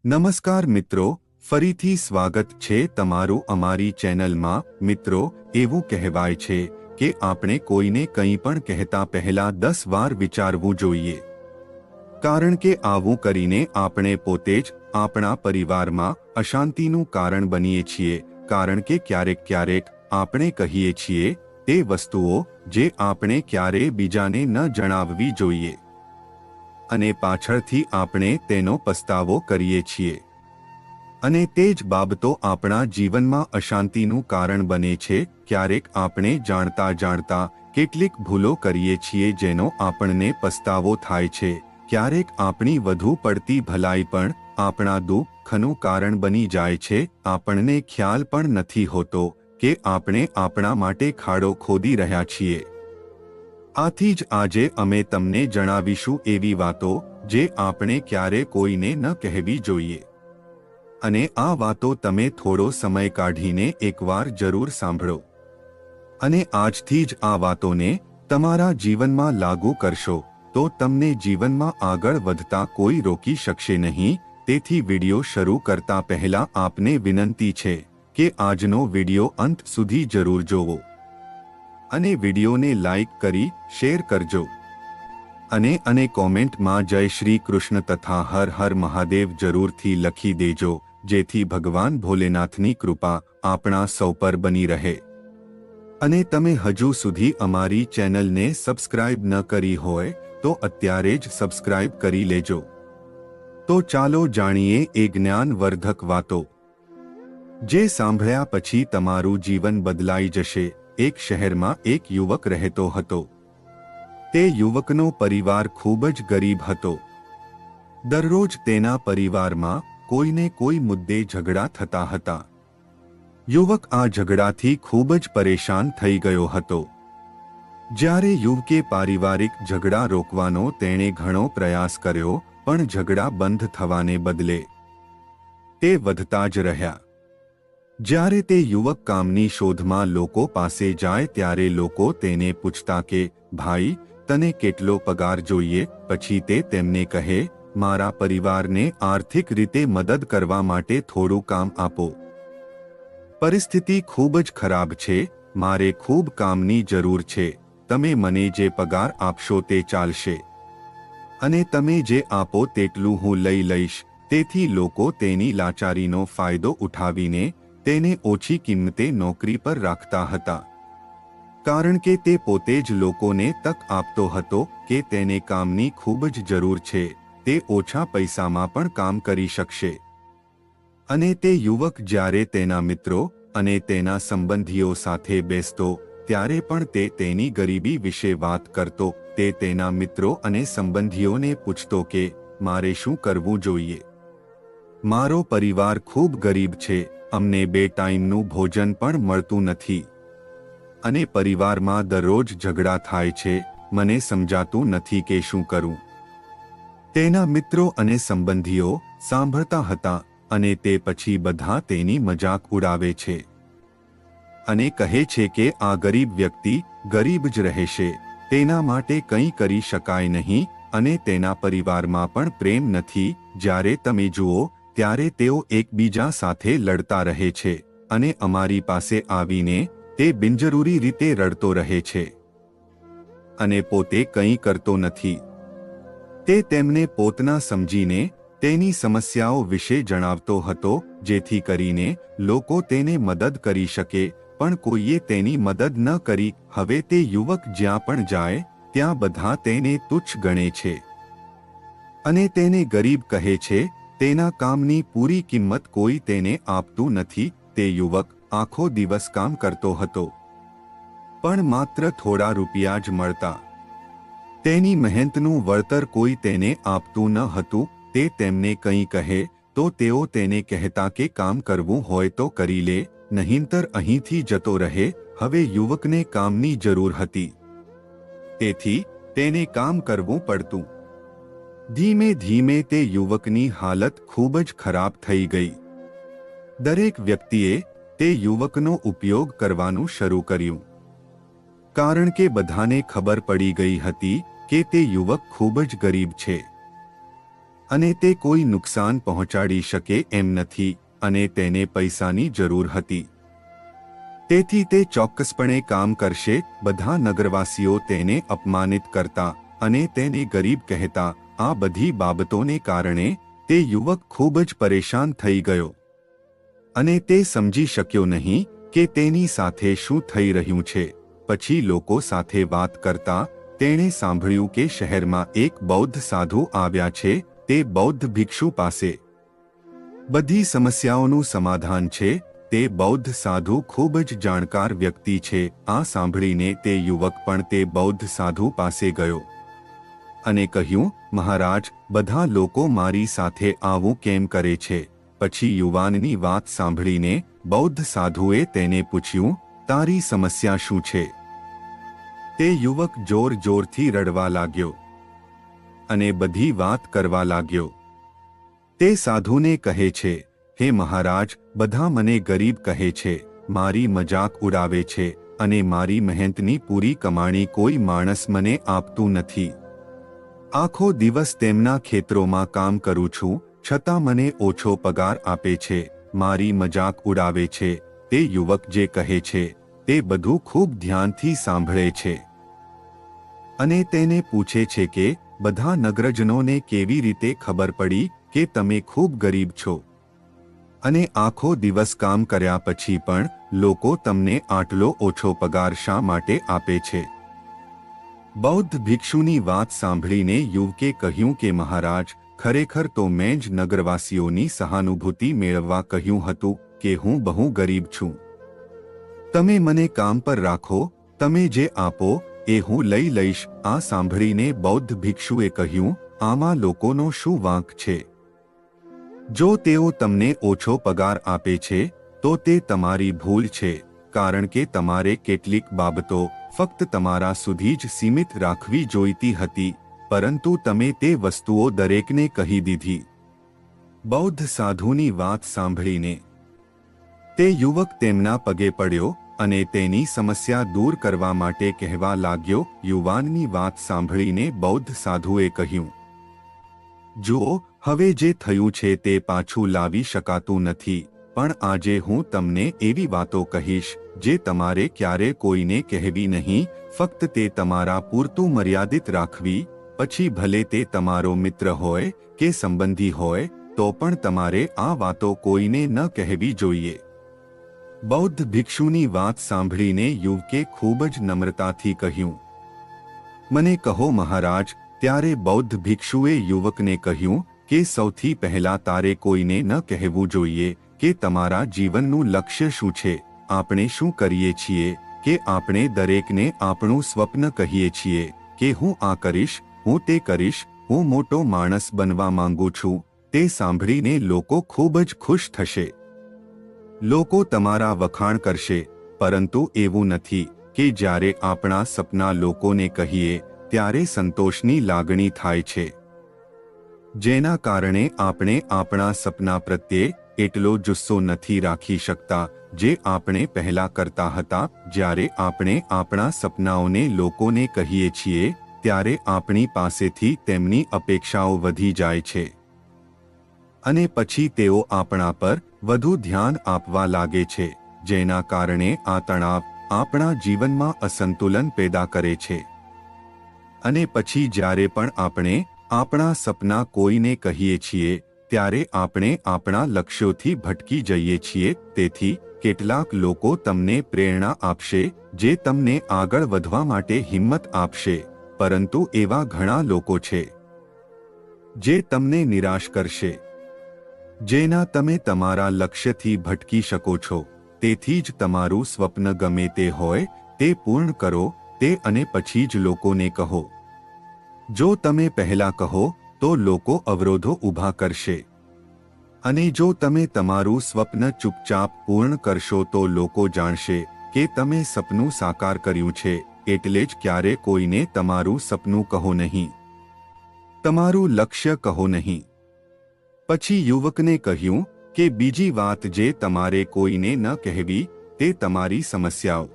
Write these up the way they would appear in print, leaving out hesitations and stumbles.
નમસ્કાર મિત્રો, ફરીથી સ્વાગત છે તમારું અમારી ચેનલમાં। મિત્રો, એવું કહેવાય છે કે આપણે કોઈને કંઈ પણ કહેતા પહેલા 10 વાર વિચારવું જોઈએ, કારણ કે આવું કરીને આપણે પોતે જ આપણા પરિવારમાં અશાંતિનું કારણ બનીએ છીએ। કારણ કે ક્યારેક આપણે કહીએ છીએ તે વસ્તુઓ જે આપણે ક્યારેય બીજાને ન જણાવવી જોઈએ, અને પાછળથી આપણે તેનો પસ્તાવો કરીએ છીએ, અને તે જ બાબતો આપણા જીવનમાં અશાંતિનું કારણ બને છે। ક્યારેક આપણે જાણતા કેટલીક ભૂલો કરીએ છીએ જેનો આપણને પસ્તાવો થાય છે। ક્યારેક આપણી વધુ પડતી ભલાઈ પણ આપણા દુઃખનું કારણ બની જાય છે। આપણને ખ્યાલ પણ નથી હોતો કે આપણે આપણા માટે ખાડો ખોદી રહ્યા છીએ। આથી જ આજે અમે તમને જણાવીશું એવી વાતો જે આપણે ક્યારે કોઈને ન કહેવી જોઈએ, અને આ વાતો તમે થોડો સમય કાઢીને એકવાર જરૂર સાંભળો, અને આજથી જ આ વાતોને તમારા જીવનમાં લાગુ કરશો તો તમને જીવનમાં આગળ વધતા કોઈ રોકી શકશે નહીં। તેથી વિડિયો શરૂ કરતા પહેલા આપને વિનંતી છે કે આજનો વિડિયો અંત સુધી જરૂર જોવો, અને વિડિયોને લાઈક કરી શેર કરજો, અને કોમેન્ટમાં જય શ્રી કૃષ્ણ તથા હર હર મહાદેવ જરૂરથી લખી દેજો, જેથી ભગવાન ભોલેનાથની કૃપા આપણા સૌ પર બની રહે। અને તમે હજુ સુધી અમારી ચેનલને સબસ્ક્રાઇબ ન કરી હોય તો અત્યારે જ સબસ્ક્રાઇબ કરી લેજો। તો ચાલો જાણીએ એ જ્ઞાનવર્ધક વાતો, જે સાંભળ્યા પછી તમારું જીવન બદલાઈ જશે। એક શહેરમાં એક યુવક રહેતો હતો। તે યુવકનો પરિવાર ખૂબ જ ગરીબ હતો। દરરોજ તેના પરિવારમાં કોઈને કોઈ મુદ્દે ઝઘડા થતા હતા। યુવક આ ઝઘડાથી ખૂબ જ પરેશાન થઈ ગયો હતો। જ્યારે યુવકે પારિવારિક ઝઘડા રોકવાનો તેણે ઘણો પ્રયાસ કર્યો, પણ ઝઘડા બંધ થવાને બદલે તે વધતા જ રહ્યા। જ્યારે તે યુવક કામની શોધમાં લોકો પાસે જાય ત્યારે લોકો તેને પૂછતા કે ભાઈ, તને કેટલો પગાર જોઈએ? પછી તે તેમને કહે, મારા પરિવારને આર્થિક રીતે મદદ કરવા માટે થોડું કામ આપો। પરિસ્થિતિ ખૂબ જ ખરાબ છે, મારે ખૂબ કામની જરૂર છે, તમે મને જે પગાર આપશો તે ચાલશે, અને તમે જે આપો તેટલું હું લઈ લઈશ। તેથી લોકો તેની લાચારીનો ફાયદો ઉઠાવીને તેને ઓછી કિંમતે નોકરી પર રાખતા હતા, કારણ કે તે પોતે જ લોકોને તક આપતો હતો કે તેને કામની ખૂબ જ જરૂર છે, તે ઓછા પૈસામાં પણ કામ કરી શકશે। અને તે યુવક જ્યારે તેના મિત્રો અને તેના સંબંધીઓ સાથે બેસતો ત્યારે પણ તે તેની ગરીબી વિશે વાત કરતો। તે તેના મિત્રો અને સંબંધીઓને પૂછતો કે મારે શું કરવું જોઈએ? મારો પરિવાર ખૂબ ગરીબ છે, અમને 2 ટાઈમનું ભોજન પણ મળતું નથી, અને પરિવારમાં દરરોજ ઝઘડા થાય છે, મને સમજાતું નથી કે શું કરું। તેના મિત્રો અને સંબંધીઓ સાંભળતા હતા, અને તે પછી બધા તેની મજાક ઉડાવે છે, અને કહે છે કે આ ગરીબ વ્યક્તિ ગરીબ જ રહેશે, તેના માટે કંઈ કરી શકાય નહીં, અને તેના પરિવારમાં પણ પ્રેમ નથી। જ્યારે તમે જુઓ ત્યારે તેઓ એકબીજા સાથે લડતા રહે છે, અને અમારી પાસે આવીને તે બિનજરૂરી રીતે રડતો રહે છે, અને પોતે કંઈ કરતો નથી। તે તેમને પોતાના સમજીને તેની સમસ્યાઓ વિશે જણાવતો હતો, જેથી કરીને લોકો તેને મદદ કરી શકે, પણ કોઈએ તેની મદદ ન કરી। હવે તે યુવક જ્યાં પણ જાય ત્યાં બધા તેને તુચ્છ ગણે છે, અને તેને ગરીબ કહે છે। તેના કામની પૂરી કિંમત કોઈ તેને આપતું નથી। તે યુવક આખો દિવસ કામ કરતો હતો, પણ માત્ર થોડા રૂપિયા જ મળતા। તેની મહેનતનું વળતર કોઈ તેને આપતું ન હતું। તે તેમને કંઈ કહે તો તેઓ તેને કહેતા કે કામ કરવું હોય તો કરી લે, નહીંતર અહીંથી જતો રહે। હવે યુવકને કામની જરૂર હતી, તેથી તેને કામ કરવું પડતું। ધીમે ધીમે તે યુવકની હાલત ખૂબ જ ખરાબ થઈ ગઈ। દરેક વ્યક્તિએ તે યુવકનો ઉપયોગ કરવાનું શરૂ કર્યું, કારણ કે બધાને ખબર પડી ગઈ હતી કે તે યુવક ખૂબ જ ગરીબ છે। અને તે કોઈ નુકસાન પહોંચાડી શકે એમ નથી અને તેને પૈસાની જરૂર હતી. તેથી તે ચોક્કસપણે કામ કરશે. બધા નગરવાસીઓ તેને અપમાનિત કરતા અને તેને ગરીબ કહેતા. આ બધી બાબતોને કારણે તે યુવક ખૂબ જ પરેશાન થઈ ગયો અને તે સમજી શક્યો નહીં કે તેની સાથે શું થઈ રહ્યું છે. પછી લોકો સાથે વાત કરતા તેણે સાંભળ્યું કે શહેરમાં એક બૌદ્ધ સાધુ આવ્યા છે. તે બૌદ્ધ ભિક્ષુ પાસે બધી સમસ્યાઓનું સમાધાન છે. તે બૌદ્ધ સાધુ ખૂબ જ જાણકાર વ્યક્તિ છે. આ સાંભળીને તે યુવક પણ તે બૌદ્ધ સાધુ પાસે ગયો અને કહ્યું, મહારાજ, બધા લોકો મારી સાથે આવું કેમ કરે છે? પછી યુવાનની વાત સાંભળીને બૌદ્ધ સાધુએ તેને પૂછ્યું, તારી સમસ્યા શું છે? તે યુવક જોર જોરથી રડવા લાગ્યો અને બધી વાત કરવા લાગ્યો. તે સાધુને કહે છે, હે મહારાજ, બધા મને ગરીબ કહે છે, મારી મજાક ઉડાવે છે અને મારી મહેનતની પૂરી કમાણી કોઈ માણસ મને આપતું નથી. આખો દિવસ તેમના ખેતરોમાં કામ કરું છું, છતાં મને ઓછો પગાર આપે છે, મારી મજાક ઉડાવે છે. તે યુવક જે કહે છે તે બધું ખૂબ ધ્યાનથી સાંભળે છે અને તેને પૂછે છે કે બધા નગરજનોને કેવી રીતે ખબર પડી કે તમે ખૂબ ગરીબ છો અને આખો દિવસ કામ કર્યા પછી પણ લોકો તમને આટલો ઓછો પગાર શા માટે આપે છે? બૌદ્ધ ભિક્ષુની વાત સાંભળીને યુવકે કહ્યું કે મહારાજ, ખરેખર તો મેં જ નગરવાસીઓની સહાનુભૂતિ મેળવવા કહ્યું હતું કે હું બહુ ગરીબ છું. તમે મને કામ પર રાખો, તમે જે આપો એ હું લઈ લઈશ. આ સાંભળીને બૌદ્ધ ભિક્ષુએ કહ્યું, આમાં લોકોનો શું વાંક છે? જો તેઓ તમને ઓછો પગાર આપે છે તો તે તમારી ભૂલ છે, કારણ કે તમારે કેટલીક બાબતો ફક્ત તમારા સુધી જ સીમિત રાખવી જોઈતી હતી, પરંતુ તમે તે વસ્તુઓ દરેકને કહી દીધી. બૌદ્ધ સાધુની વાત સાંભળીને તે યુવક તેમના પગે પડ્યો અને તેની સમસ્યા દૂર કરવા માટે કહેવા લાગ્યો. યુવાનની વાત સાંભળીને બૌદ્ધ સાધુએ કહ્યું, જુઓ, હવે જે થયું છે તે પાછું લાવી શકાતું નથી, પણ આજે હું તમને એવી વાતો કહીશ જે તમારે ક્યારે કોઈને કહેવી નહીં, ફક્ત તે તમારા પૂરતું મર્યાદિત રાખવી. પછી ભલે તે તમારો મિત્ર હોય કે સંબંધી હોય તો પણ તમારે આ વાતો કોઈને ન કહેવી જોઈએ. બૌદ્ધ ભિક્ષુની વાત સાંભળીને યુવકે ખૂબ જ નમ્રતાથી કહ્યું, મને કહો મહારાજ. ત્યારે બૌદ્ધ ભિક્ષુએ યુવકને કહ્યું કે સૌથી પહેલા તારે કોઈને ન કહેવું જોઈએ કે તમારા જીવનનું લક્ષ્ય શું છે, આપણે શું કરીએ છીએ, કે આપણે દરેકને આપણું સ્વપ્ન કહીએ છીએ કે હું આ કરીશ, હું તે કરીશ, હું મોટો માણસ બનવા માંગુ છું. તે સાંભળીને લોકો ખૂબ જ ખુશ થશે. લોકો તમારા વખાણ કરશે, પરંતુ એવું નથી કે જ્યારે આપણા સપના લોકોને કહીએ ત્યારે સંતોષની લાગણી થાય છે, જેના કારણે આપણે આપણા સપના પ્રત્યે એટલો જુસ્સો નથી રાખી શકતા જે આપણે પહેલા કરતા હતા. જ્યારે આપણે આપણા સપનાઓને લોકોને કહીએ છીએ ત્યારે આપણી પાસેથી તેમની અપેક્ષાઓ વધી જાય છે અને પછી તેઓ આપણા પર વધુ ધ્યાન આપવા લાગે છે, જેના કારણે આ તણાવ આપણા જીવનમાં અસંતુલન પેદા કરે છે. અને પછી જ્યારે પણ આપણે આપણા સપના કોઈને કહીએ છીએ ત્યારે આપણે આપણા લક્ષ્યોથી ભટકી જઈએ છીએ. તેથી કેટલાક લોકો તમને પ્રેરણા આપશે, જે તમને આગળ વધવા માટે હિંમત આપશે, પરંતુ એવા ઘણા લોકો છે જે તમને નિરાશ કરશે, જેના તમે તમારા લક્ષ્યથી ભટકી શકો છો. તેથી જ તમારું સ્વપ્ન ગમે તે હોય તે પૂર્ણ કરો તે અને પછી જ લોકોને કહો. જો તમે પહેલા કહો તો લોકો અવરોધો ઊભા કરશે, અને જો તમે તમારું સ્વપ્ન ચૂપચાપ પૂર્ણ કરશો તો લોકો જાણશે કે તમે સપનું સાકાર કર્યું છે. એટલે જ ક્યારે કોઈને તમારું સપનું કહો નહીં, તમારું લક્ષ્ય કહો નહીં. પછી યુવકને કહ્યું કે બીજી વાત જે તમારે કોઈને ન કહેવી તે તમારી સમસ્યાઓ.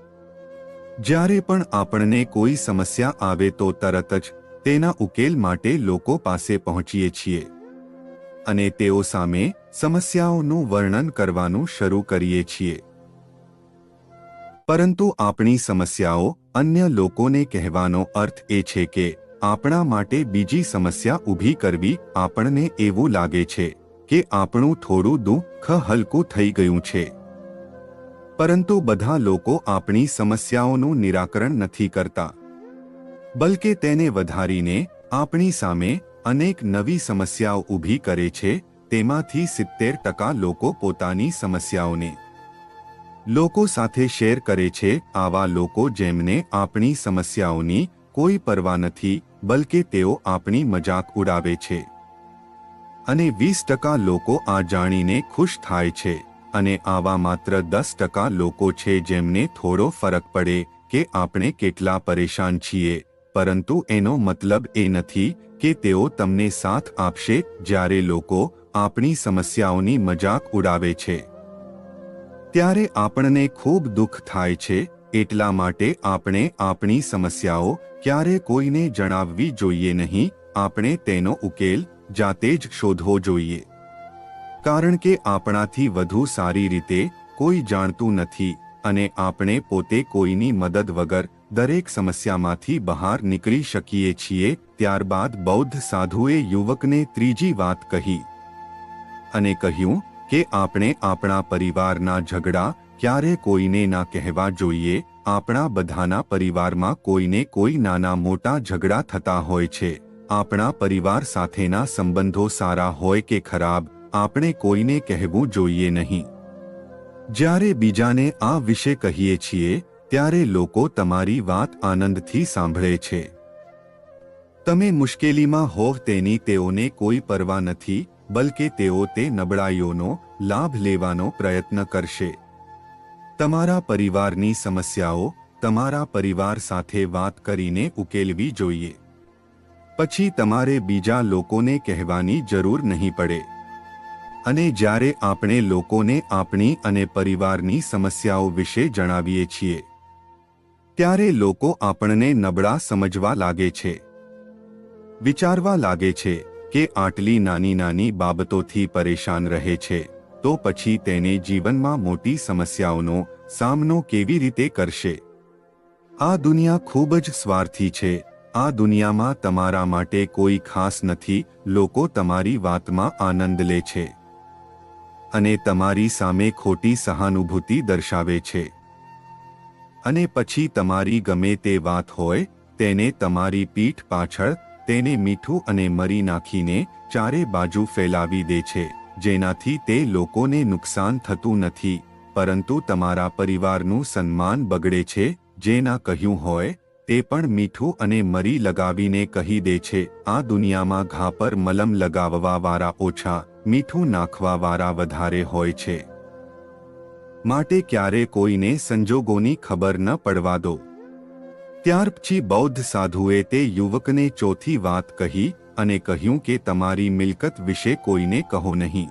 જ્યારે પણ આપણને કોઈ સમસ્યા આવે તો તરત જ તેના ઉકેલ માટે લોકો પાસે પહોંચીએ છીએ. અને તેઓ સામે સમસ્યાઓનું વર્ણન કરવાનું શરૂ કરીએ છીએ. પરંતુ આપણી સમસ્યાઓ અન્ય લોકોને કહેવાનો અર્થ એ છે કે આપણા માટે બીજી સમસ્યા ઊભી કરવી. આપણને એવું લાગે છે કે આપણું થોડું દુઃખ હલકું થઈ ગયું છે. પરંતુ બધા લોકો આપણી સમસ્યાઓનું નિરાકરણ નથી કરતા, બલકે તેને વધારીને આપણી સામે અનેક નવી સમસ્યાઓ ઊભી કરે છે. તેમાંથી 70% લોકો પોતાની સમસ્યાઓને લોકો સાથે શેર કરે છે. આવા લોકો જેમને આપણી સમસ્યાઓની કોઈ પરવા નથી, બલકે તેઓ આપણી મજાક ઉડાવે છે. અને 20% લોકો આ જાણીને ખુશ થાય છે. અને આવા માત્ર 10% લોકો છે જેમને થોડો ફરક પડે કે આપણે કેટલા પરેશાન છીએ. પરંતુ એનો મતલબ એ નથી કે તેઓ તમને સાથ આપશે. જ્યારે લોકો આપણી સમસ્યાઓની મજાક ઉડાવે છે ત્યારે આપણને ખૂબ દુઃખ થાય છે. એટલા માટે આપણે આપણી સમસ્યાઓ ક્યારે કોઈને જણાવવી જોઈએ નહીં. આપણે તેનો ઉકેલ જાતે જ શોધવો જોઈએ, કારણ કે આપણાથી વધુ સારી રીતે કોઈ જાણતું નથી અને આપણે પોતે કોઈની મદદ વગર દરેક સમસ્યામાંથી બહાર નીકળી શકીએ છીએ. ત્યારબાદ બૌદ્ધ સાધુએ યુવકને ત્રીજી વાત કહી અને કહ્યું કે આપણે આપણા પરિવારના ઝઘડા ક્યારે કોઈને ના કહેવા જોઈએ. આપણા બધાના પરિવારમાં કોઈને કોઈ નાના મોટા ઝઘડા થતા હોય છે. આપણા પરિવાર સાથેના સંબંધો સારા હોય કે ખરાબ, આપણે કોઈને કહેવું જોઈએ નહીં. જ્યારે બીજાને આ વિશે કહીએ છીએ ત્યારે લોકો તમારી વાત આનંદથી સાંભળે છે. તમે મુશ્કેલીમાં હોવ તેની તેઓને કોઈ પરવા નથી, બલકે તેઓ તે નબળાઈઓનો લાભ લેવાનો પ્રયત્ન કરશે. તમારા પરિવારની સમસ્યાઓ તમારા પરિવાર સાથે વાત કરીને ઉકેલવી જોઈએ. પછી તમારે બીજા લોકોને કહેવાની જરૂર નહીં પડે. અને જ્યારે આપણે લોકોને આપણી અને પરિવારની સમસ્યાઓ વિશે જણાવીએ છીએ ત્યારે લોકો આપણને નબળા સમજવા લાગે છે. વિચારવા લાગે છે કે આટલી નાની નાની બાબતોથી પરેશાન રહે છે તો પછી તેને જીવનમાં મોટી સમસ્યાઓનો સામનો કેવી રીતે કરશે. આ દુનિયા ખૂબ જ સ્વાર્થી છે. આ દુનિયામાં તમારા માટે કોઈ ખાસ નથી. લોકો તમારી વાતમાં આનંદ લે છે અને તમારી સામે ખોટી સહાનુભૂતિ દર્શાવે છે. અને પછી તમારી ગમે તે વાત હોય તેને તમારી પીઠ પાછળ તેને મીઠું અને મરી નાખીને ચારે બાજુ ફેલાવી દે છે, જેનાથી તે લોકોને નુકસાન થતું નથી, પરંતુ તમારા પરિવારનું સન્માન બગડે છે. જે ના કહ્યું હોય તે પણ મીઠું અને મરી લગાવીને કહી દે છે. આ દુનિયામાં ઘા પર મલમ લગાવવા વાળા ઓછા, મીઠું નાખવા વાળા વધારે હોય છે. માટે ક્યારે કોઈને સંજોગોની ખબર ન પડવા દો. ત્યાર પછી બૌદ્ધ સાધુએ તે યુવકને ચોથી વાત કહી અને કહ્યું કે તમારી મિલકત વિશે કોઈને કહો નહીં.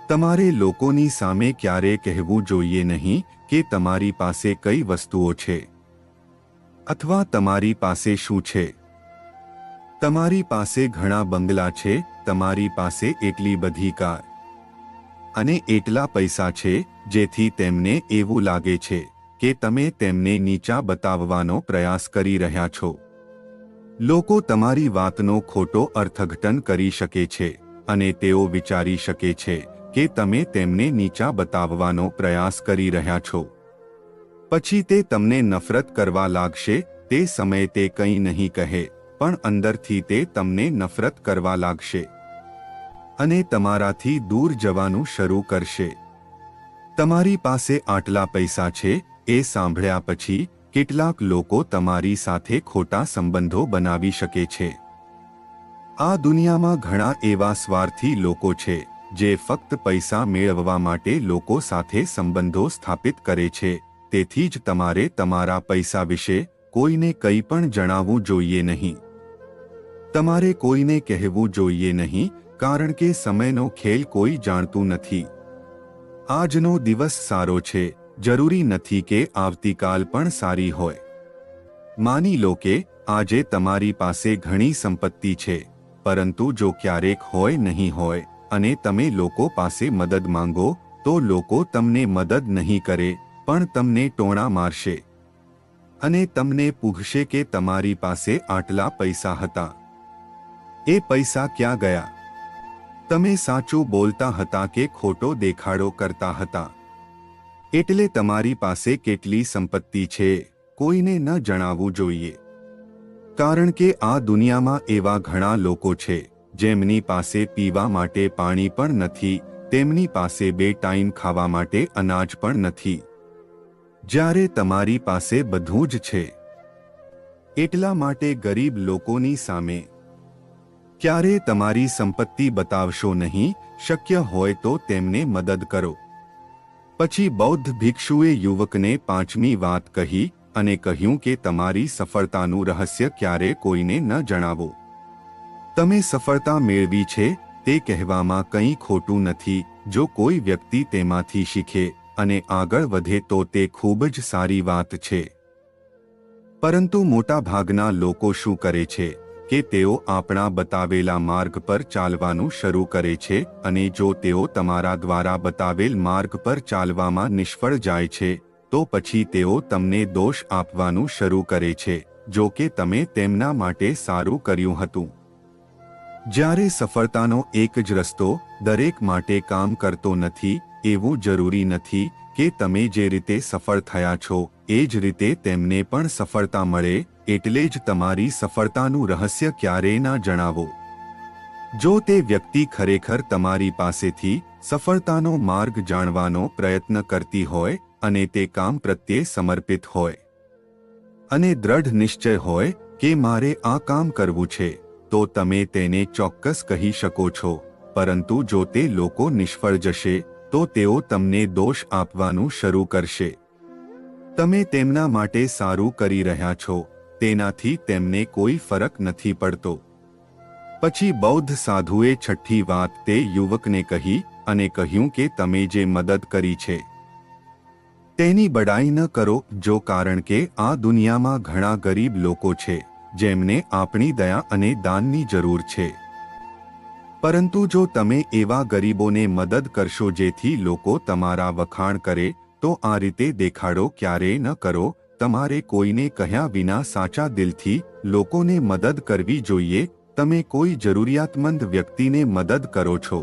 તમારે લોકોની સામે ક્યારે કહેવું જોઈએ નહીં કે તમારી પાસે કઈ વસ્તુઓ છે અથવા તમારી પાસે શું છે. તમારી પાસે ઘણા બંગલા છે, તમારી પાસે એટલી બધી કાર અને એટલા પૈસા છે જેથી તેમને એવું લાગે છે કે તમે તેમને નીચા બતાવવાનો પ્રયાસ કરી રહ્યા છો. લોકો તમારી વાતનો ખોટો અર્થઘટન કરી શકે છે અને તેઓ વિચારી શકે છે કે તમે તેમને નીચા બતાવવાનો પ્રયાસ કરી રહ્યા છો. પછી તે તમને નફરત કરવા લાગશે. તે સમયે તે કંઈ નહીં કહે, પણ અંદરથી તે તમને નફરત કરવા લાગશે અને તમારાથી દૂર જવાનું શરૂ કરશે. તમારી પાસે આટલા પૈસા છે એ સાંભળ્યા પછી કેટલાક લોકો તમારી સાથે ખોટા સંબંધો બનાવી શકે છે. આ દુનિયામાં ઘણા એવા સ્વાર્થી લોકો છે જે ફક્ત પૈસા મેળવવા માટે લોકો સાથે સંબંધો સ્થાપિત કરે છે. તેથી જ તમારે તમારા પૈસા વિશે કોઈને કંઈ પણ જણાવવું જોઈએ નહીં. તમારે કોઈને કહેવું જોઈએ નહીં, કારણ કે સમયનો ખેલ કોઈ જાણતું નથી. આજનો દિવસ સારો છે, જરૂરી નથી કે આવતીકાલ પણ સારી હોય. માની લો કે આજે તમારી પાસે ઘણી સંપત્તિ છે, પરંતુ જો ક્યારેક હોય નહીં હોય અને તમે લોકો પાસે મદદ માંગો તો લોકો તમને મદદ નહીં કરે, પણ તમને ટોણા મારશે અને તમને પૂછશે કે તમારી પાસે આટલા પૈસા હતા, એ પૈસા ક્યાં ગયા? તમે સાચું બોલતા હતા કે ખોટો દેખાડો કરતા હતા? એટલે તમારી પાસે કેટલી સંપત્તિ છે કોઈને ન જણાવવું જોઈએ, કારણ કે આ દુનિયામાં એવા ઘણા લોકો છે જેમની પાસે પીવા માટે પાણી પણ નથી, તેમની પાસે 2 ટાઈમ ખાવા માટે અનાજ પણ નથી, જ્યારે તમારી પાસે બધું જ છે. એટલા માટે ગરીબ લોકોની સામે ક્યારે તમારી સંપત્તિ બતાવશો નહીં, શક્ય હોય તો તેમને મદદ કરો. પછી બૌદ્ધ ભિક્ષુએ યુવકને 5મી વાત કહી અને કહ્યું કે તમારી સફળતાનું રહસ્ય ક્યારે કોઈને ન જણાવો. તમે સફળતા મેળવી છે તે કહેવામાં કંઈ ખોટું નથી. જો કોઈ વ્યક્તિ તેમાંથી શીખે અને આગળ વધે તો તે ખૂબ જ સારી વાત છે. પરંતુ મોટા ભાગના લોકો શું કરે છે કે તેઓ આપણા બતાવેલા માર્ગ પર ચાલવાનું શરૂ કરે છે, અને જો તેઓ તમારા દ્વારા બતાવેલ માર્ગ પર ચાલવામાં નિષ્ફળ જાય છે તો પછી તેઓ તમને દોષ આપવાનું શરૂ કરે છે, જો કે તમે તેમના માટે સારું કર્યું હતું. જ્યારે સફળતાનો એક જ રસ્તો દરેક માટે કામ કરતો નથી, એવું જરૂરી નથી કે તમે જે રીતે સફળ થયા છો એ જ રીતે તેમને પણ સફળતા મળે. એટલે જ તમારી સફળતાનું રહસ્ય ક્યારેય ના જણાવો. જો તે વ્યક્તિ ખરેખર તમારી પાસેથી સફળતાનો માર્ગ જાણવાનો પ્રયત્ન કરતી હોય અને તે કામ પ્રત્યે સમર્પિત હોય અને દ્રઢ નિશ્ચય હોય કે મારે આ કામ કરવું છે, તો તમે તેને ચોક્કસ કહી શકો છો. પરંતુ જો તે લોકો નિષ્ફળ જશે તો તેઓ તમને દોષ આપવાનું શરૂ કરશે. તમે તેમના માટે સારું કરી રહ્યા છો તેનાથી તેમને કોઈ ફરક નથી પડતો. પછી બૌદ્ધ સાધુએ 6ઠ્ઠી વાત તે યુવકને કહી અને કહ્યું કે તમે જે મદદ કરી છે તેની બડાઈ ન કરો, જો કારણ કે આ દુનિયામાં ઘણા ગરીબ લોકો છે જેમને આપણી દયા અને દાનની જરૂર છે. પરંતુ જો તમે એવા ગરીબોને મદદ કરશો જેથી લોકો તમારા વખાણ કરે તો આ રીતે દેખાડો ક્યારેય ન કરો. તમારે કોઈને કહ્યા વિના સાચા દિલથી લોકોને મદદ કરવી જોઈએ. તમે કોઈ જરૂરિયાતમંદ વ્યક્તિને મદદ કરો છો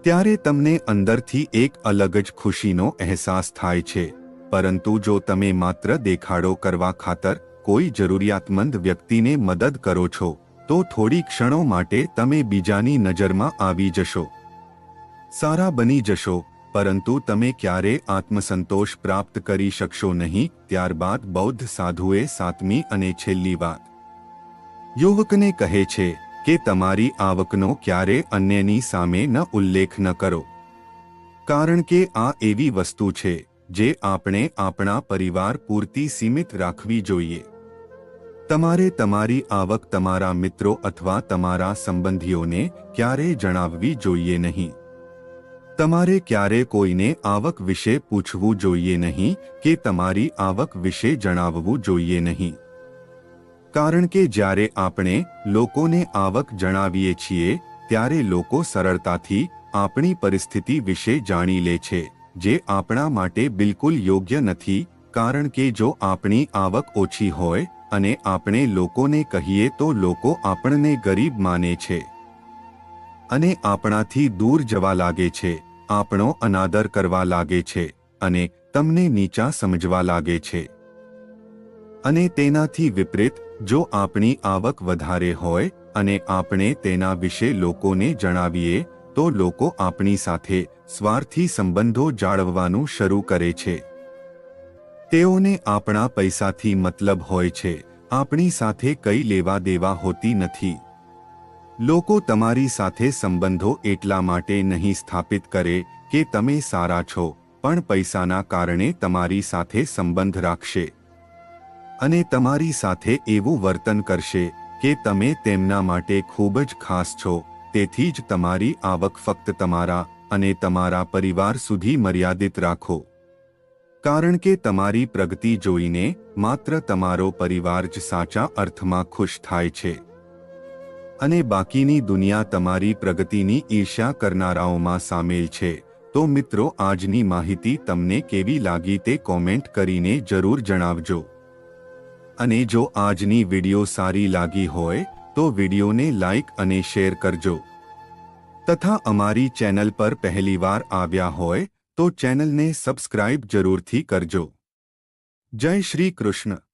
ત્યારે તમને અંદરથી એક અલગ જ ખુશીનો અહેસાસ થાય છે. પરંતુ જો તમે માત્ર દેખાડો કરવા ખાતર કોઈ જરૂરિયાતમંદ વ્યક્તિને મદદ કરો છો તો થોડી ક્ષણો માટે તમે બીજાની નજરમાં આવી જશો, સારા બની જશો, પરંતુ તમે ક્યારે આત્મસંતોષ પ્રાપ્ત કરી શકશો નહીં. ત્યારબાદ બૌદ્ધ સાધુએ 7મી અને છેલ્લી વાત યુવકને કહે છે કે તમારી આવકનો ક્યારે અન્યની સામે ન ઉલ્લેખ ન કરો, કારણ કે આ એવી વસ્તુ છે જે આપણે આપણા પરિવાર પૂરતી સીમિત રાખવી જોઈએ. તમારે તમારી આવક તમારા મિત્રો અથવા તમારા સંબંધીઓને ક્યારેય જણાવવી જોઈએ નહીં. તમારે ક્યારે કોઈને આવક વિશે પૂછવું જોઈએ નહીં કે તમારી આવક વિશે જણાવવું જોઈએ નહીં, કારણ કે જ્યારે આપણે લોકોને આવક જણાવીએ છીએ ત્યારે લોકો સરળતાથી આપણી પરિસ્થિતિ વિશે જાણી લે છે, જે આપણા માટે બિલકુલ યોગ્ય નથી. કારણ કે જો આપણી આવક ઓછી હોય અને આપણે લોકોને કહીએ તો લોકો આપણને ગરીબ માને છે અને આપણાથી દૂર જવા લાગે છે, આપણો અનાદર કરવા લાગે છે અને તમને નીચા સમજવા લાગે છે. અને તેનાથી વિપરીત જો આપણી આવક વધારે હોય અને આપણે તેના વિશે લોકોને જણાવીએ તો લોકો આપણી સાથે સ્વાર્થી સંબંધો જાળવવાનું શરૂ કરે છે. તેઓને આપણા પૈસાથી મતલબ હોય છે, આપણી સાથે કઈ લેવા દેવા હોતી નથી. લોકો તમારી સાથે સંબંધો એટલા માટે નહીં સ્થાપિત કરે કે તમે સારા છો, પણ પૈસાના કારણે તમારી સાથે સંબંધ રાખશે અને તમારી સાથે એવું વર્તન કરશે કે તમે તેમના માટે ખૂબ જ ખાસ છો. તેથી જ તમારી આવક ફક્ત તમારા અને તમારા પરિવાર સુધી મર્યાદિત રાખો, કારણ કે તમારી પ્રગતિ જોઈને માત્ર તમારો પરિવાર જ સાચા અર્થમાં ખુશ થાય છે. અને બાકીની દુનિયા તમારી પ્રગતિની ઈર્ષ્યા કરનારાઓમાં સામેલ છે. તો મિત્રો, આજની માહિતી તમને કેવી લાગી તે કોમેન્ટ કરીને જરૂર જણાવજો. અને જો આજની વિડિયો સારી લાગી હોય તો વિડિયોને લાઈક અને શેર કરજો. તથા અમારી ચેનલ પર પહેલીવાર આવ્યા હોય તો ચેનલને સબસ્ક્રાઇબ જરૂરથી કરજો. જય શ્રી કૃષ્ણ.